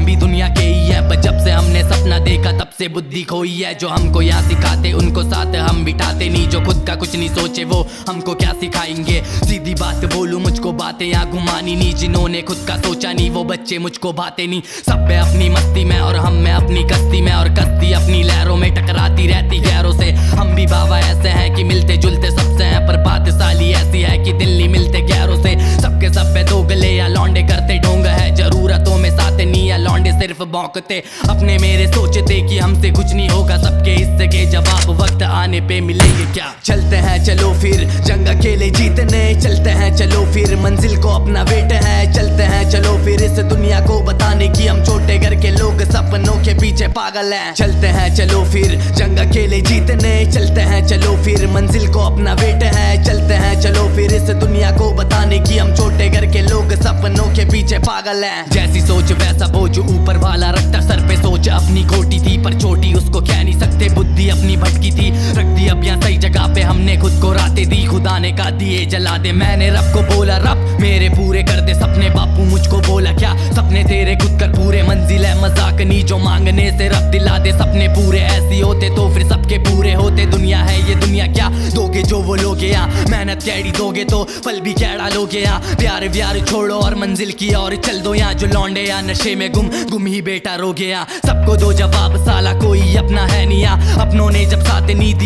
भी दुनिया के ही है, पर जब से हमने सपना देखा तब से बुद्धि खोई है। जो हमको यहाँ सिखाते उनको साथ हम बिठाते नहीं, जो खुद का कुछ नहीं सोचे वो हमको क्या सिखाएंगे। सीधी बात बोलूं मुझको बातें यहाँ घुमानी नहीं, जिन्होंने खुद का सोचा नहीं वो बच्चे मुझको भाते नहीं। सब पे अपनी मस्ती में और हम में अपनी कश्ती में, और कश्ती अपनी लहरों में टकराती रहती गैरों से। हम भी बाबा ऐसे हैं कि मिलते जुलते सबसे हैं, पर बात साली ऐसी है कि दिल नहीं मिलते गैरों से। सबके सब पे दो गले या लौंडे करते ढोंग है, जरूरतों में साथ नहीं है लौंडे सिर्फ भौंकते। अपने मेरे सोचते कि हमसे कुछ नहीं होगा, सबके हिस्से के जवाब वक्त आने पे मिलेंगे क्या। चलते हैं चलो फिर जंग अकेले जीतने, चलते हैं चलो फिर मंजिल को अपना वेट है। चलते हैं चलो फिर इस दुनिया को बताने की हम छोटे घर के लोग सपनों के पीछे पागल हैं। चलते हैं चलो फिर जंग अकेले जीतने, चलते हैं चलो फिर मंजिल को अपना वेट है। चलते हैं चलो फिर इस दुनिया को बताने की हम छोटे घर के लोग सपनों के पीछे पागल हैं। जैसी सोच वैसा बोझ ऊपर वाला रखता सर पे, सोच अपनी खोटी थी पर छोटी उसको कह नहीं सकते, बुद्धि अपनी भटकी थी रख दी अब यहाँ सही जगह पे। हमने खुद को रातें दी, खुदा ने कहा दिए जला दे। मैंने रब को बोला रब मेरे पूरे कर दे सपने, बापू मुझको बोला क्या सपने तेरे खुद कर पूरे। मंजिल है मजाक नहीं जो मांगने से रब दिला दे, सपने पूरे ऐसी होते तो फिर सबके पूरे होते। दुनिया है ये दुनिया क्या दोगे जो वो लोगे यहाँ, मेहनत कैडी दोगे तो फल भी कैड़ा लोगे यहाँ। प्यार व्यार छोड़ो और मंजिल की और चल दो यहाँ, जो लौंडे या नशे में गुम ही बेटा रोगे यहाँ। सबको दो जवाब साला कोई अपना है नहीं यहाँ, अपनों ने जब साथ नहीं दी